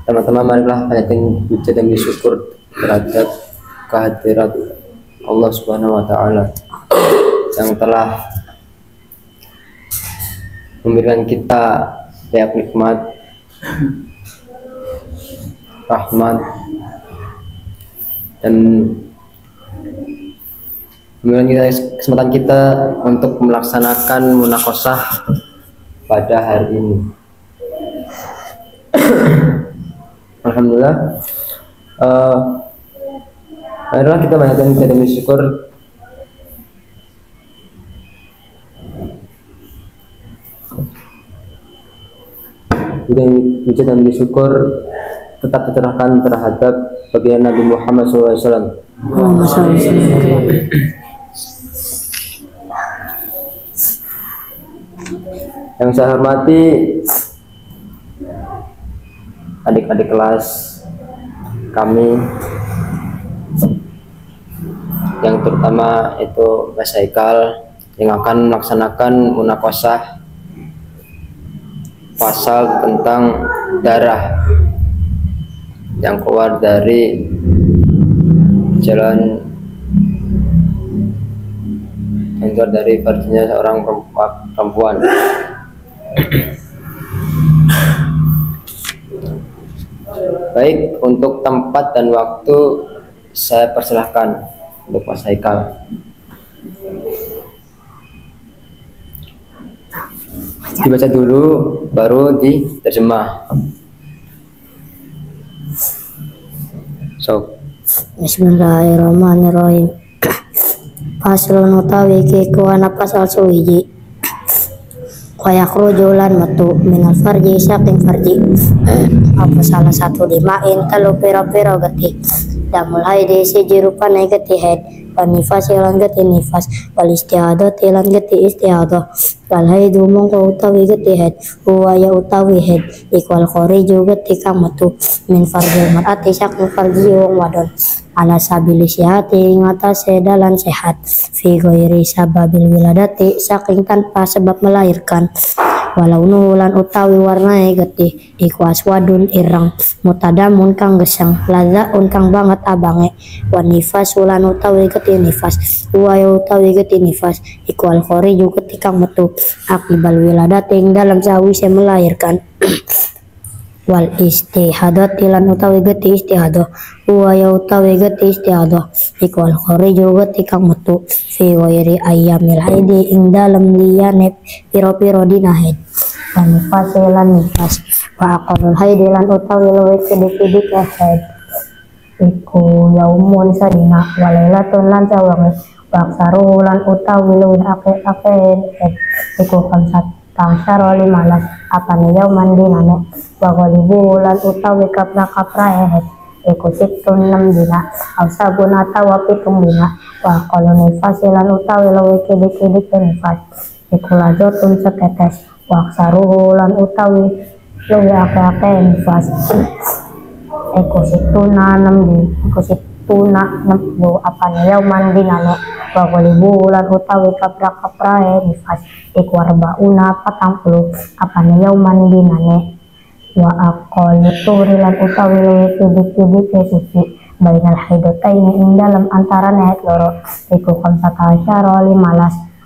Teman-teman, marilah panjatkan puja dan syukur terhadap kehadirat Allah Subhanahu wa taala yang telah memberikan kita banyak nikmat, rahmat, dan memberikan kita kesempatan kita untuk melaksanakan munakosah pada hari ini. Alhamdulillah. Marilah kita banyakkan puja dan syukur puja dan syukur tetap tercerahkan terhadap baginda Nabi Muhammad SAW. Yang saya hormati adik-adik kelas kami, yang terutama itu Mas Haikal yang akan melaksanakan munakosah pasal tentang darah yang keluar dari jalan, yang keluar dari partinya seorang perempuan. Baik, untuk tempat dan waktu saya persilahkan untuk Mas Haikal. Dibaca dulu, baru diterjemah. So, Bismillahirrahmanirrahim. Paslon utawi kekuana pasal suwiji. Wayakhruju lan metu minal farji saking farji. Apa salah satu dimain telu pira-pira geti. Damul haidi siji rupane geti head. Wanifas ilan geti nifas. Wal istiadah ilan geti istiadah. Wal haidu mongko utawi geti head. Huwaya utawi head. Ikwal khoriju geti kang metu. Min farji mar'ati saking farji wong wadon. Ala sabili sihati ngatasi dalan sehat fi ghairi sababil wiladati saking tanpa sebab melahirkan. Walau nulan utawi warnai getih iku aswadun irang mutadamun kang gesang lazaun kang banget abange. Wan nifas ulan utawi getih nifas uwaya utawi getih nifas iku al khoriju getih kang metu akibal wiladati ing dalam sawise melahirkan. Wal istihadat ilan utawi geti istihadah uwaya utawi geti istihadah iku al khoriju geti kang metu fi ghairi ayyamil haidi ing dalem liyane piro-piro dina haid. Lan nifas lan nifas wa aqalul haidi lan utawi luwih sidik-sidik haid iku yaumun sadina walailatun lan sawange wa aksaru lan utawi luwih akeh-akeh haid iku tangsaro 15 apane yauman dinane wa ghalibu lan utawi kapra-kapra head iku situn 6 dina sabun atawa 7 dina wa qalon nifas lan utawi luwih kidik-kidik nifas iku lazotun setetes wa aksaru lan utawi luwih akeh-akeh nifas iku situna 6 dina iku situna 6 apane yauman dinane wa ghalibu lan utawi kapra-kapra nifas iku arbauna 40 apane yauman dinane wa aqallu turilan utawi luwih sidik-sidik suci bainal haidotaini ing dalam antarane haid loro iku 15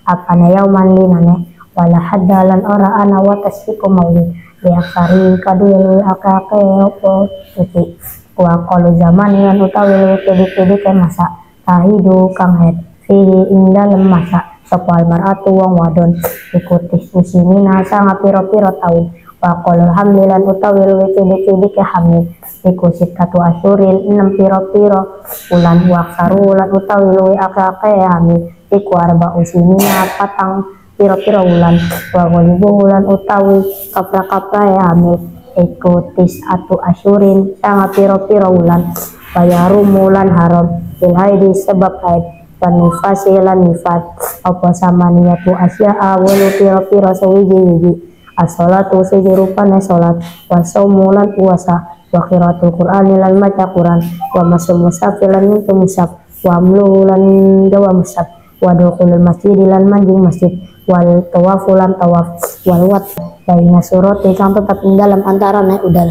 apane yauman dinane wala haddalan ora ana wa tasfiku maulid biaksari kadul akake opo suci wa aqallu zaman lan utawi luwih sidik-sidik masa tahidu kang haid fihi ing dalam masa sapa almaratu wong wadon ikuti usimina sanga piro-piro tahun wa qolul hamlilan utawi luwih cilik-cilik hamil iku sitatu asyurin 6 piro-piro bulan wa aksaru lan utawi luwih akeh-akeh hamil iku arba usimina patang piro-piro bulan wa ghalibu lan utawi kapra-kapra hamil iku tisatu asyurin sanga piro-piro bulan bayaru mulan haram bil haidi sebab haid nifas lan nifat apa sama niatu asya'a walu piro-piro sewiji-wiji as-sholatu siji rupane sholat wa saumulan puasa wa qiraatul qur'ani lan maca Qur'an wa masuk mushaf lan nyentuh mushaf wa amlu lan gawa mushaf wa dukhulul masjid lan manjing masjid wal tawafu lan tawaf wal wat baina surati kang tetap ing dalam antarane udal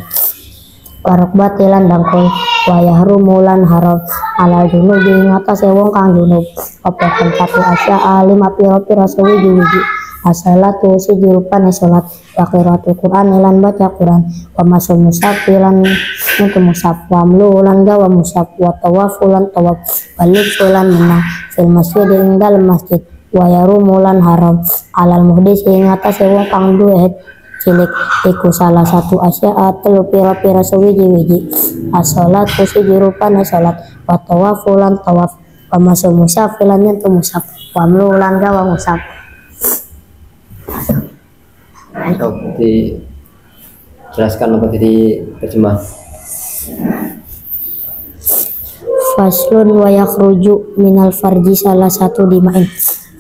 warokbati lan dangkul wa yahrumu haram alal junubi ngatasi wong kang junub apa kan satu asya lima piro-piro sewiji-wiji as-salatu siji rupane salat wa qiraatul Qur'an lan baca Quran wa masul mushaf lan untuk mushaf wa amlu lan gawa mushaf wa tawafu lan tawaf balik lan menang fil masjid ing dalem masjid wa yarumu lan haram alal muhdis ing atase wong kang duwe cilik iku salah satu asya telu pira-pira sewiji-wiji as-salatu siji rupane salat wa tawafu lan tawaf wa masul mushaf lan untuk mushaf wa amlu lan gawa mushaf. Dijelaskan apa jadi terjemah. Faslun wa yakhruju minal farji salah satu dima'in.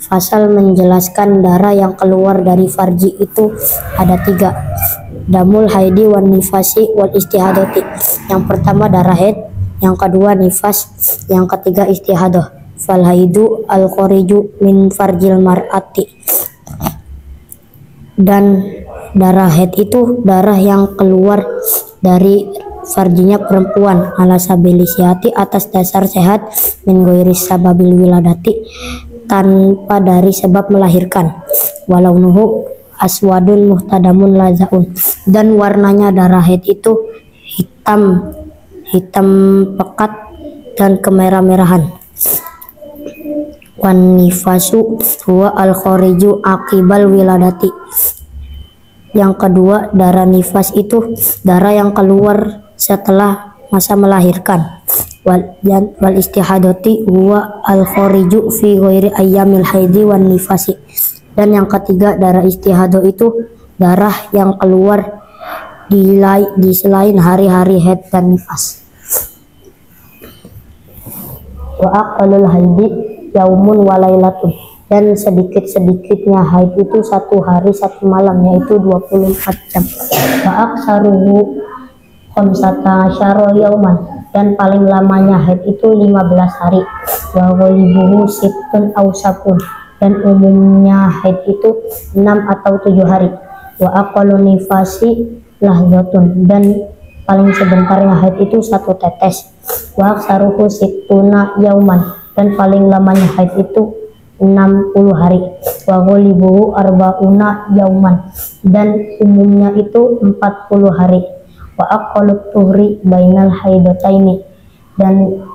Fasal menjelaskan darah yang keluar dari farji itu ada 3. Damul haidi wan nifasi wal istihadati. Yang pertama darah haid, yang kedua nifas, yang ketiga istihadah. Fal haidu al khariju min farjil mar'ati. Dan darah haid itu darah yang keluar dari farjinya perempuan ala sabilisihati atas dasar sehat min ghairi sababil wiladati tanpa dari sebab melahirkan walau nuhu aswadun muhtadamun lazaun dan warnanya darah haid itu hitam pekat dan kemerah-merahan. Wan nifasu huwa al khariju akibal wiladati. Yang kedua darah nifas itu darah yang keluar setelah masa melahirkan. Wal istihadati huwa al khariju fi ghairi ayyamil haidi wan nifasi. Dan yang ketiga darah istihadah itu darah yang keluar di selain hari-hari haid dan nifas. Wa aqalul haidi yaumun walailatun. Dan sedikit-sedikitnya haid itu 1 hari 1 malam yaitu 24 jam. Wa aksaruhu khamsata asyara yauman. Dan paling lamanya haid itu 15 hari. Wa ghalibuhu sittun aw sabun. Dan umumnya haid itu 6 atau 7 hari. Wa aqallu nifasi lahzatun. Dan paling sebentarnya haid itu 1 tetes. Wa aksaruhu sittuna yauman. Dan paling lamanya haid itu 60 hari. Wa ghalibuhu arba'una yauman. Dan umumnya itu 40 hari. Wa aqallut tuhri bainal haidataini. Dan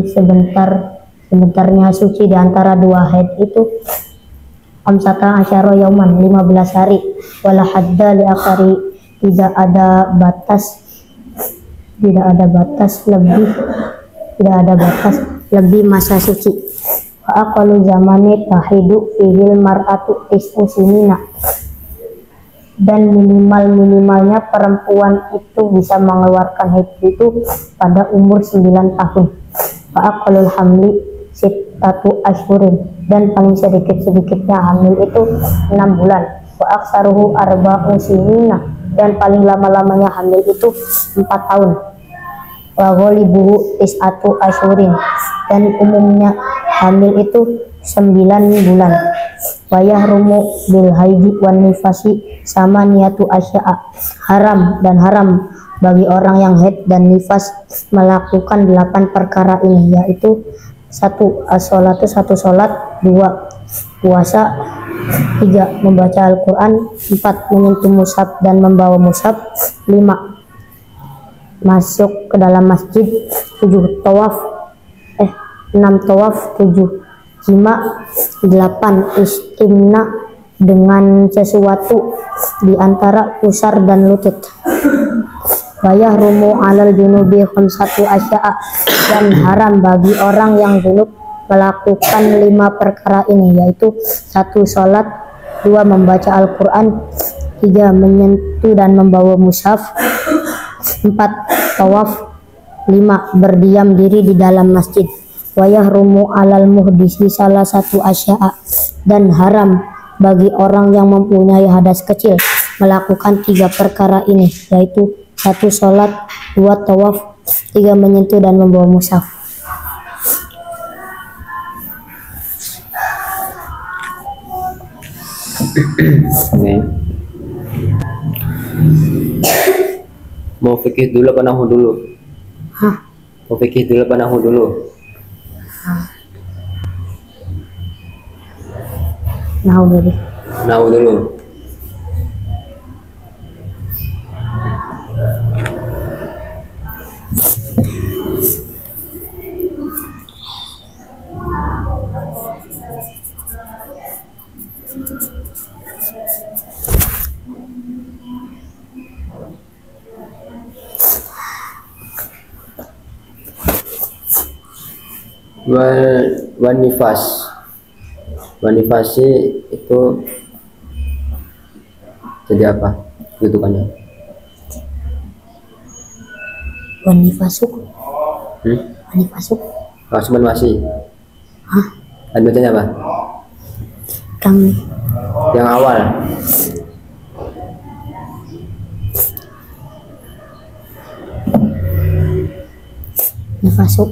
sebentarnya suci di antara 2 haid itu amsata asyara yauman 15 hari. Wala hadda li akhari tidak ada batas lebih masa suci. Wa aqallu zamani tahidu fihil mar'atu tis'u sinina. Dan minimalnya perempuan itu bisa mengeluarkan haid itu pada umur 9 tahun. Wa aqallul hamli sittatu ashhurin. Dan paling sedikit-sedikitnya hamil itu 6 bulan. Wa aksaruhu arba'u sinina. Dan paling lama-lamanya hamil itu 4 tahun. Wa ghalibuhu tis'atu ashhurin. Dan umumnya hamil itu 9 bulan. Wa yahrumu bil haidi wan nifasi sama niatu asya'a. Haram bagi orang yang haid dan nifas melakukan 8 perkara ini, yaitu 1. As-sholatu 1 sholat, 2. Puasa, 3. Membaca Al-Quran, 4. menyentuh mushaf dan membawa mushaf, 5. Masuk ke dalam masjid, 6 tawaf, 7 jima, 8 istimna dengan sesuatu di antara pusar dan lutut. Wa yahrumu 'alal junubi khamsatu asya'a. Dan haram bagi orang yang junub melakukan 5 perkara ini, yaitu 1. Sholat, 2. membaca Al-Quran, 3. menyentuh dan membawa mushaf, 4. tawaf, 5. berdiam diri di dalam masjid. Wa yahrumu 'alal muhdisi salah satu asya'a. Dan haram bagi orang yang mempunyai hadas kecil melakukan 3 perkara ini, yaitu 1. sholat, 2. tawaf, 3. menyentuh dan membawa mushaf. Ini Mau fikih dulu apa nahu dulu? Hah? Mau fikih dulu apa nahu dulu? Nahu dulu. Nahu dulu. Wanifas. Wanifasi itu jadi apa? Kedudukannya? Wanifasuk. Wanifasuk. Langsung masih. Hah? Dan bacanya apa? Kami. Yang awal. Nifasuk.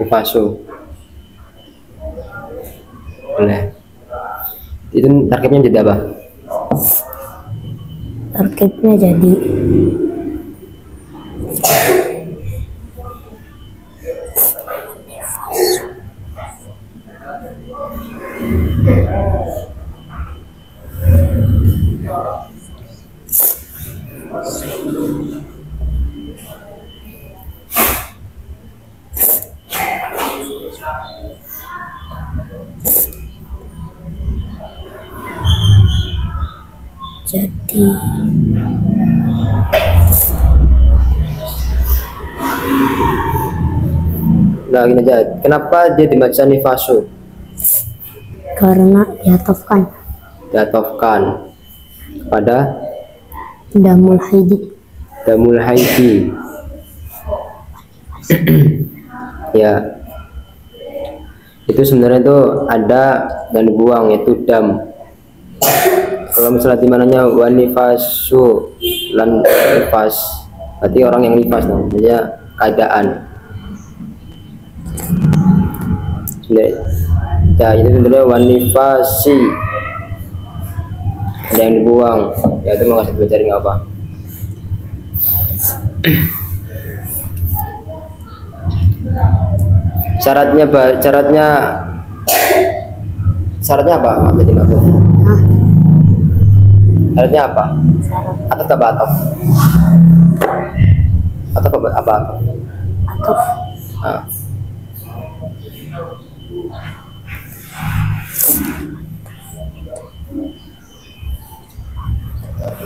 Nifasu. Boleh. Itu targetnya jadi apa? Targetnya jadi Nah gini aja, kenapa dia dibaca nifasu? karena diatofkan Diatofkan pada damul haidi. damul haidi. Ya, itu sebenarnya itu ada dan dibuang, yaitu dam. Kalau misalnya di mananya wanifasu lan nifas, berarti orang yang nifas dong, maksudnya keadaan. Ya, itu sebenarnya wanifasi, ada yang dibuang, ya itu mau kasih belajar nggak apa. Syaratnya apa? Jadi apa? Hah? Syaratnya apa? Atau apa atau? Atau apa? Atau Nah.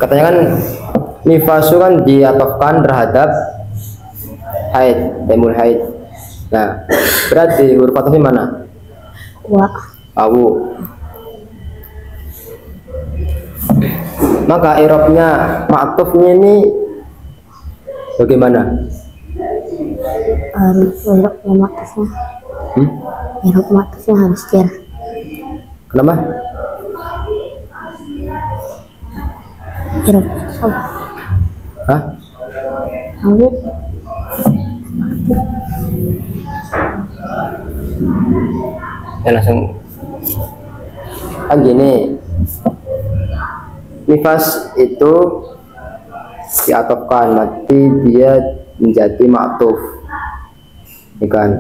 Katanya kan nifasu kan diatofkan terhadap haid, damul haid. Nah, berarti huruf atofnya mana? wa. Awu. Maka i'rabnya ma'tufnya ini bagaimana? Irok matufnya. Irok matufnya harus jar. Kenapa? Irok matuf. Hah? Awit. Ya langsung kan gini, nifas itu diatofkan, nanti dia menjadi ma'tuf, ya kan?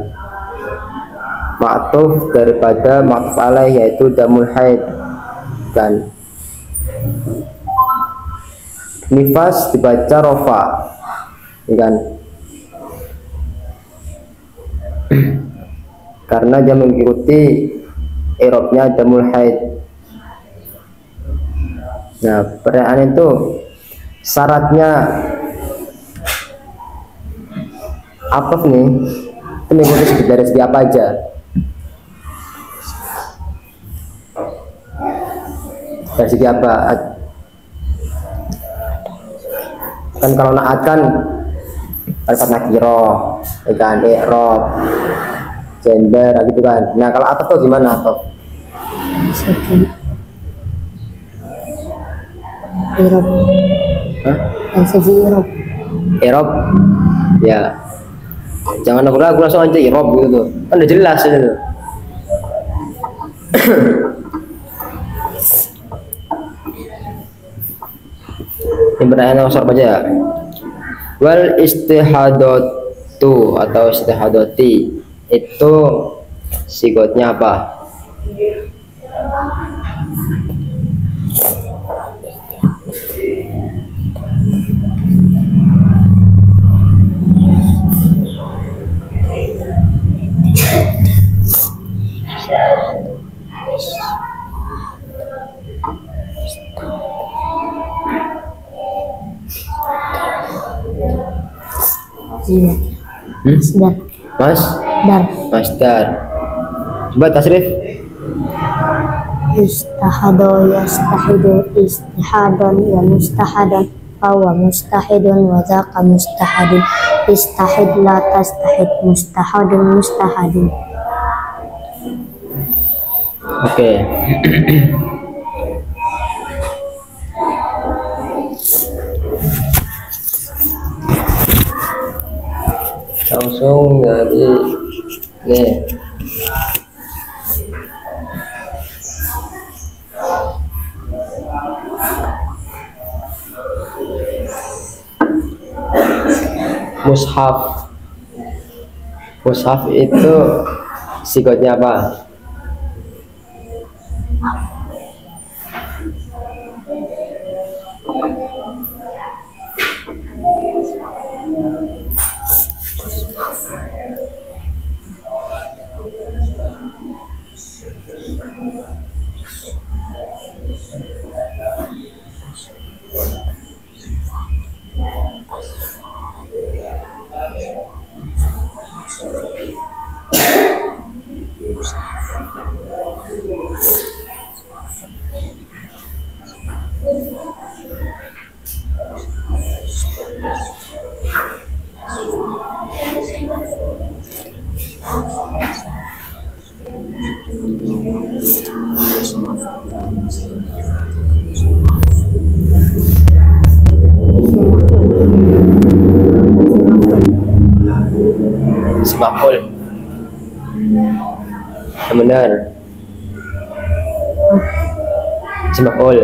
Ma'tuf daripada ma'tuf alaih, yaitu damul haid, kan? Nifas dibaca rofa, ya kan? Karena dia mengikuti i'rabnya damul haid. Nah, pertanyaan itu syaratnya apa nih? Itu mengikuti dari segi apa aja? Dari segi apa? Kan kalau naat kan alifat nakiro, ikan i'rab, gender, gitu kan. Nah, kalau ataf tuh gimana ataf? Segi Irok. Hah? Dan segi Irok. I'rab, ya. Jangan ragu-ragu, langsung aja i'rab gitu. Kan udah jelas itu. Ini pertanyaan nomor aja ya. Wal istihadatu atau istihadati itu sigotnya apa? Iya. Masdar. Dar. Masdar. Coba tasrif. Istahado yastahidu istihadan wa mustahadan wa mustahidun wa zaka mustahadun. Istahid la tastahid mustahadun mustahadun. Oke. Langsung dari nih. Mushaf. Mushaf itu sigotnya apa? Ismaqul. Yang benar. Ismaqul.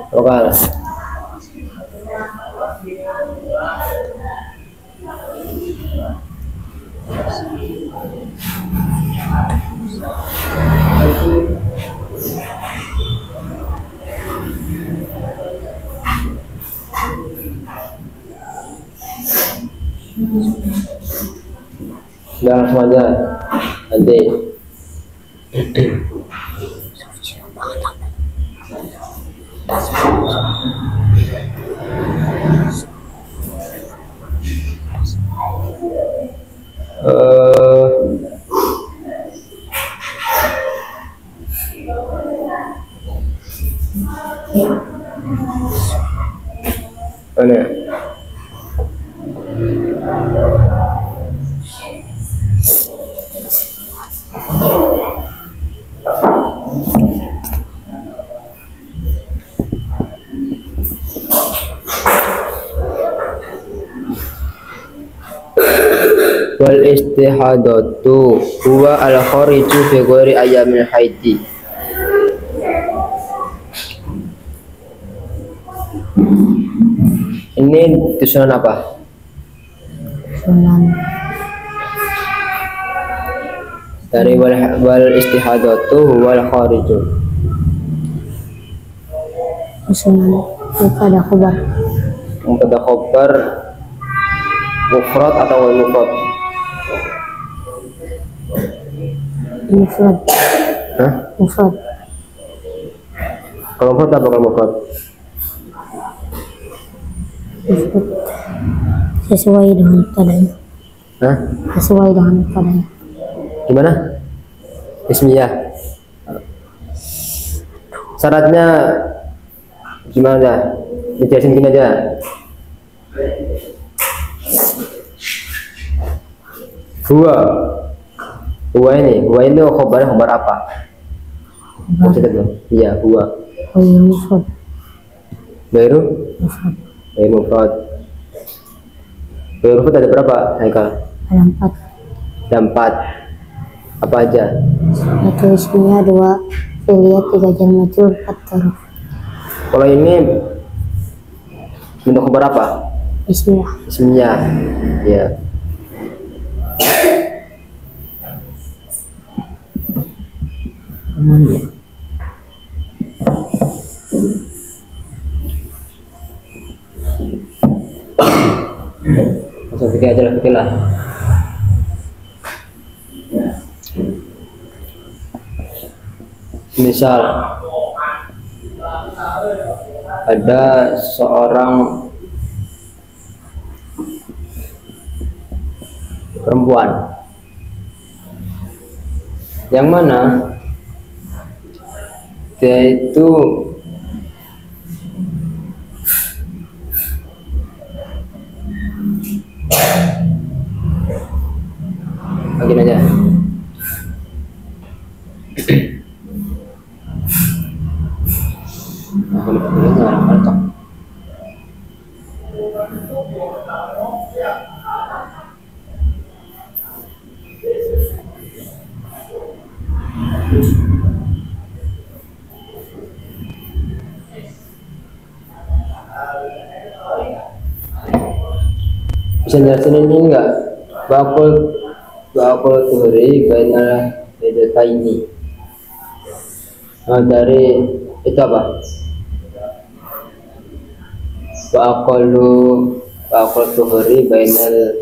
Lokal. Udah langsung aja nanti. Mana? Wal istihadatu huwa al khariju fi ghairi ayyamil haidi. Ini tulisan apa? Sunan. Dari wal istihadatu huwa al khariju. Sunan. Ada khabar. Ada khabar mufrad atau mufrad? Mufrad. Hah? Mufrad. Kalau mufrad apa kalau mufrad? Mufrad sesuai dengan padanya. Hah? Sesuai dengan padanya. Gimana? Ismiyah. Syaratnya gimana? Dijelasin gini aja. Huwa ini khobar apa? Maksudnya tuh, iya huwa. Oh iya, mufrad. Baru? Mufrad. Baru mufrad. Baru ada berapa, Haikal? Ada 4. Ada 4. Apa aja? 1 ismiyah, 2 fi'liyah, 3 jar majrur, 4 dzarf. Kalau ini bentuk khobar apa? Ismiyah. Ismiyah. Ya. Langsung fikir aja lah, fikir lah. Misal ada seorang perempuan yang mana dia itu begini aja. Aku lupa dulu ngarang cocok. Bisa jelasin ini enggak? Bakul tuhri bainal ini. Nah, dari itu apa? Bakul tuhri bainal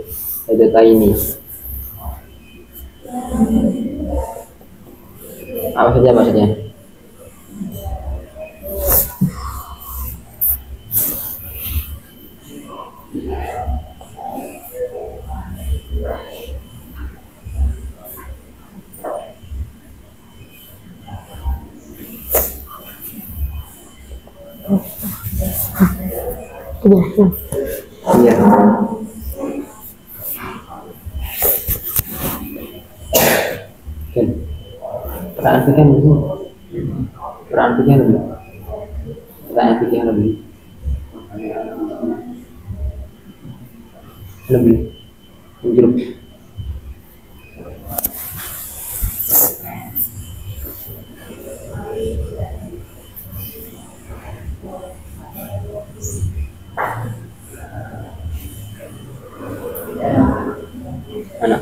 ini. Apa saja maksudnya? Iya. Pertanyaan pikiran dulu. Pertanyaan pikiran dulu. Pertanyaan pikiran dulu. Lebih. Jeruk. Mana?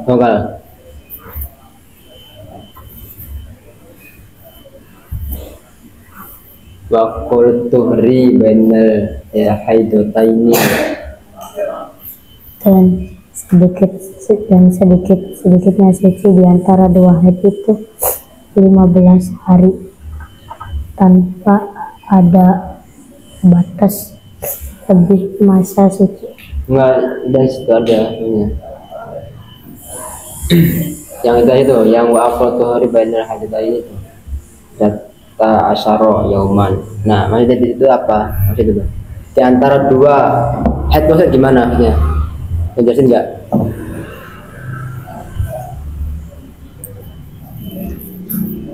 Lokal. Wakul tuhri bainal haidotaini. Dan sedikitnya suci di antara 2 haid itu 15 hari tanpa ada batas lebih masa suci. Enggak, dari situ ada ini. Yang itu yang wakul tuhri bainal haidotaini itu. Data asyara yauman. Nah, maksudnya itu apa? Maksud itu di antara 2 haid maksudnya gimana maksudnya? Jelasin enggak?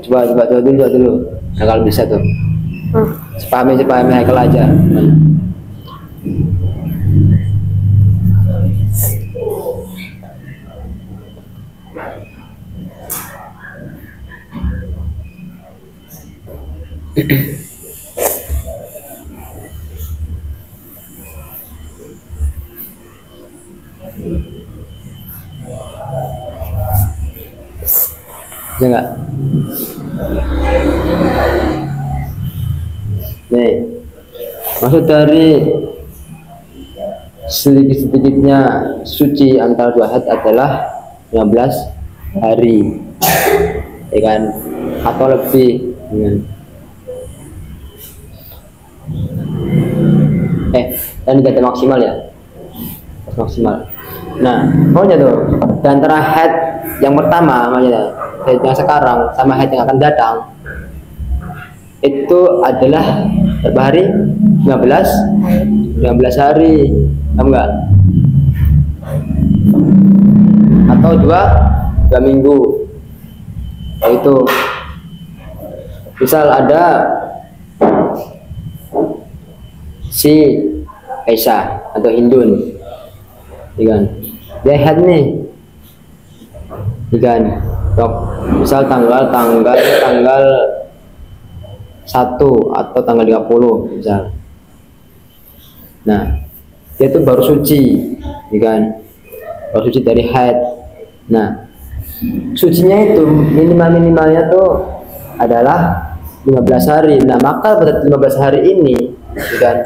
Coba dulu. Nah, kalau bisa tuh. Sepahami Haikal aja. Ya enggak? Nih, maksud dari sedikit-sedikitnya suci antara dua haid adalah 15 hari, ya kan, atau lebih. Dan tidak ada maksimal ya, maksimal. Nah, pokoknya tuh di antara haid yang pertama, maksudnya haid yang sekarang sama haid yang akan datang itu adalah berapa hari? 15 hari, kamu enggak? Atau dua minggu. Itu misal ada si Aisyah atau Hindun, kan? Dia haid nih, kan? Misal tanggal 1 atau tanggal 30 misal. Nah, dia itu baru suci, kan? Baru suci dari haid. Nah, sucinya itu minimalnya tuh adalah 15 hari. Nah, maka pada 15 hari ini, kan,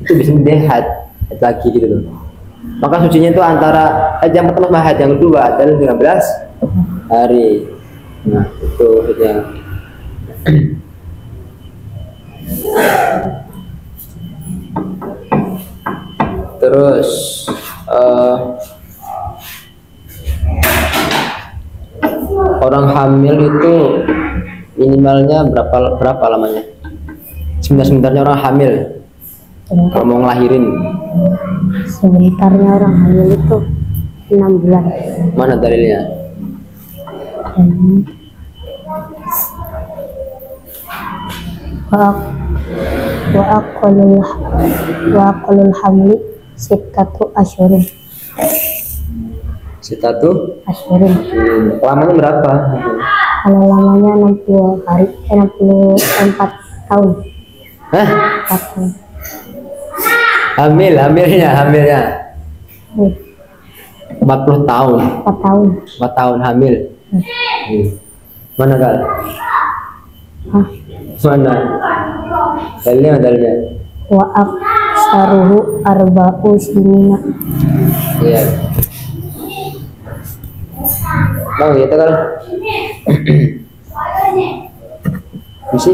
itu bisa menjadi haid lagi gitu loh. Maka sucinya itu antara yang pertama sama haid yang kedua adalah 15 hari. Nah, itu ya. Terus orang hamil itu minimalnya berapa lamanya? Sebentarnya orang hamil kalau mau ngelahirin. Sebentarnya orang hamil itu 6 bulan. Mana dalilnya? Wa aqallul hamli sittatu asyhurin. Lamanya berapa? Kalau lamanya 60 hari, 64 tahun. Hah? 4 tahun. Hamilnya 40 tahun. 4 tahun hamil. Mana kal? Hah? Mana? Dalilnya. Wa aksaruhu arba'u sinina. Iya. Mau gitu kan? Misi?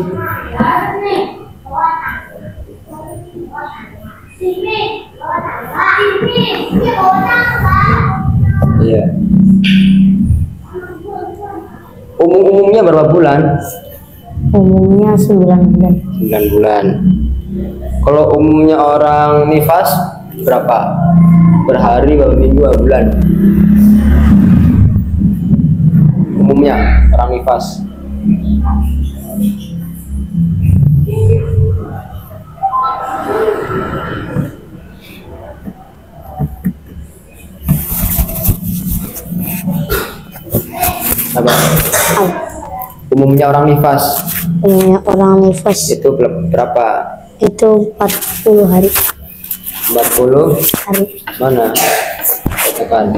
Iya. Umumnya berapa bulan? Umumnya 9 bulan. 9 bulan. Kalau umumnya orang nifas berapa? Berhari, berapa minggu, berapa bulan? Umumnya orang nifas. Apa? Umumnya orang nifas. Umumnya orang nifas Itu berapa? itu 40 hari. 40 Hari. mana? Katakan.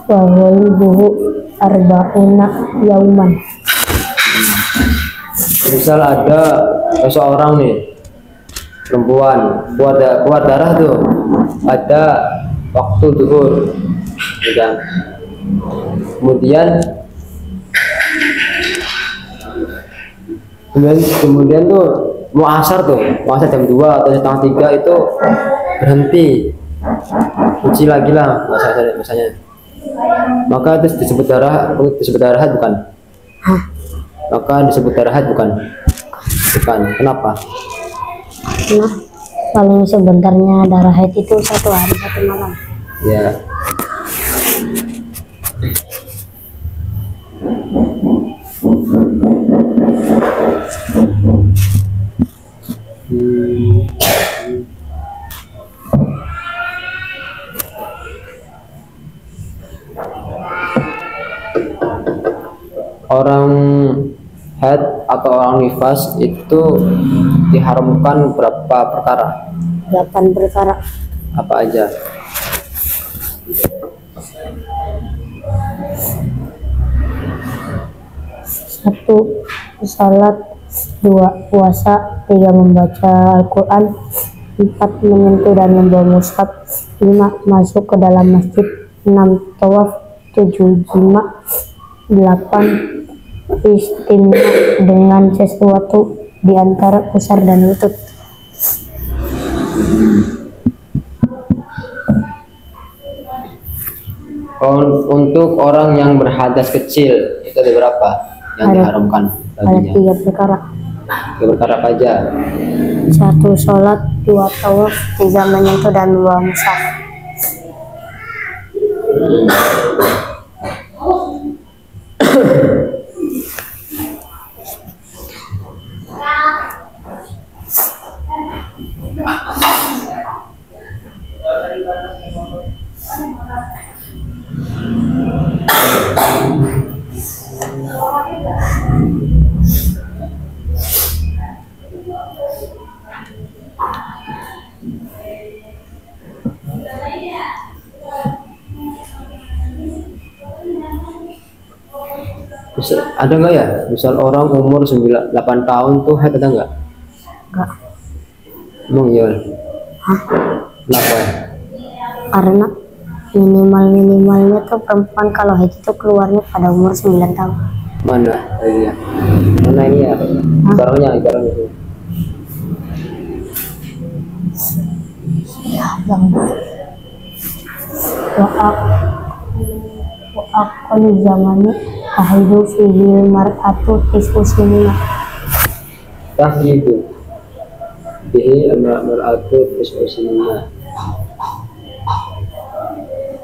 Wa ghalibuhu arba'una yauman. Misal ada seseorang nih, perempuan keluar darah tuh pada waktu zuhur, ya. Kemudian tuh mau asar jam 2 atau setengah 3 itu berhenti, uji lagi lah masanya. Maka itu disebut darah haid bukan? Hah? Maka disebut darah haid bukan? Kenapa? Nah, paling sebentarnya darah haid itu 1 hari 1 malam. Ya. Orang haid atau orang nifas itu diharamkan berapa perkara? 8 perkara. Apa aja? 1. Salat. 2. Puasa. 3. Membaca Al-Quran. 4. Menyentuh dan membawa mushaf. 5. Masuk ke dalam masjid. 6. Tawaf. 7. Jima. 8. Istimna dengan sesuatu di antara pusar dan lutut. Untuk orang yang berhadas kecil itu ada berapa yang diharamkan Ada baginya? 3 perkara. 3 perkara apa aja? 1. Sholat. 2. Tawaf. 3. Menyentuh dan membawa mushaf. Ada nggak ya? Misal orang umur 8 tahun tuh haid, ada nggak? Enggak. Emang iya? Hah? Kenapa? Karena minimalnya tuh perempuan kalau haid itu keluarnya pada umur 9 tahun. Mana? Iya. Mana ini ya? Ibaratnya itu. Ya, yang wa'akal zamani tahidu fihi mar'atu tis'u sinina. Tahyidu bihi mar'atu tis'u sinina.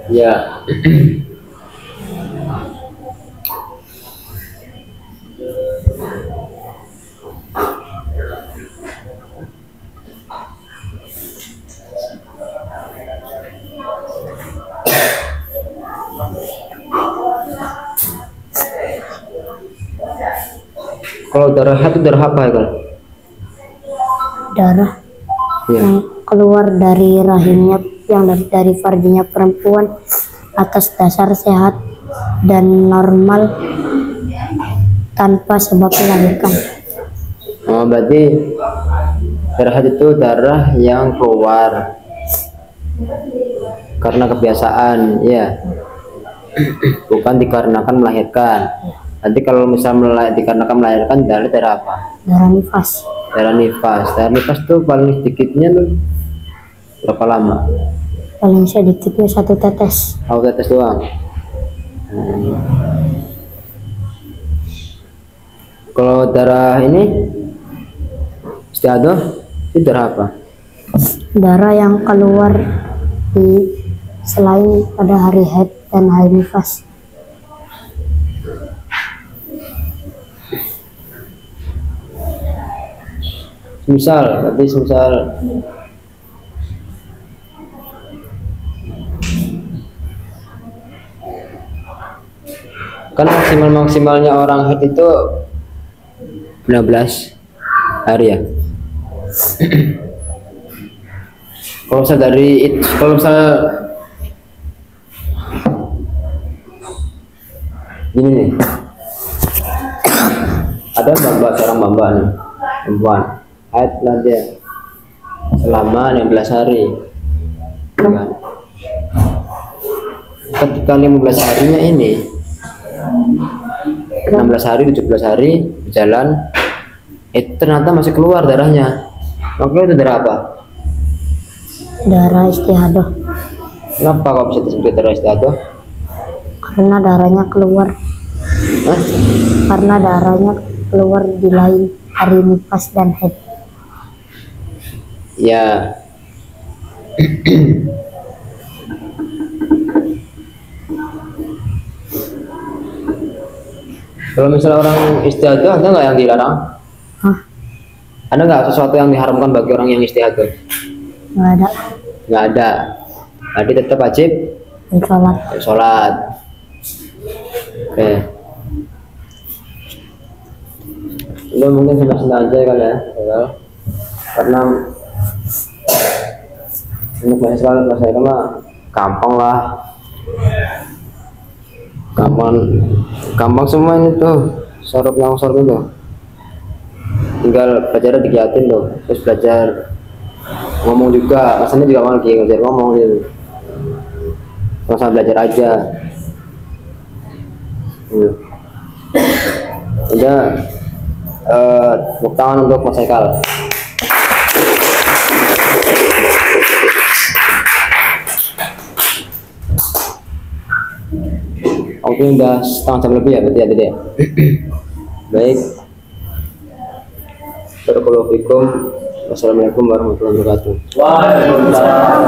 Ya. Kalau darah haid itu darah apa ya kan? Darah Ya. yang keluar dari rahimnya, yang dari farjinya perempuan atas dasar sehat dan normal tanpa sebab melahirkan. Oh, berarti darah haid itu darah yang keluar karena kebiasaan, ya. Bukan dikarenakan melahirkan. Nanti kalau misal dikarenakan melahirkan darah apa? Darah nifas. Darah nifas. Darah nifas tuh paling sedikitnya tuh berapa lama? Paling sedikitnya 1 tetes. Oh, tetes doang. Kalau darah ini istiadah itu darah apa? Darah yang keluar selain pada hari haid dan hari nifas. Misal kan maksimalnya orang haid itu 16 hari ya. Kalau misal gini nih, ada seorang mbak nih, perempuan haid lah dia selama 16 hari, kan? Ketika 15 harinya ini 16 hari 17 hari berjalan, itu ternyata masih keluar darahnya, makanya itu darah apa? Darah istihadah. Kenapa kok bisa disebut darah istiadah? Karena darahnya keluar. Hah? Karena darahnya keluar di lain hari nifas dan haid. Ya. Kalau misalnya orang istiadah, ada nggak yang dilarang? Hah? Ada nggak sesuatu yang diharamkan bagi orang yang istiadah? Nggak ada. Nggak ada. Jadi tetap wajib Sholat. sholat. Oke. Lo mungkin sampai sini aja kali ya, karena Untuk bahasa itu mah gampang lah, gampang semuanya tuh, sorot itu tinggal belajar digiatin tuh, terus belajar ngomong juga, rasanya juga mau belajar ngomong gitu, masa belajar aja. Udah, tepuk tangan untuk Mas Haikal. Oke, udah setengah jam lebih ya berarti ya tadi ya. Baik. Assalamualaikum warahmatullahi wabarakatuh. Waalaikumsalam.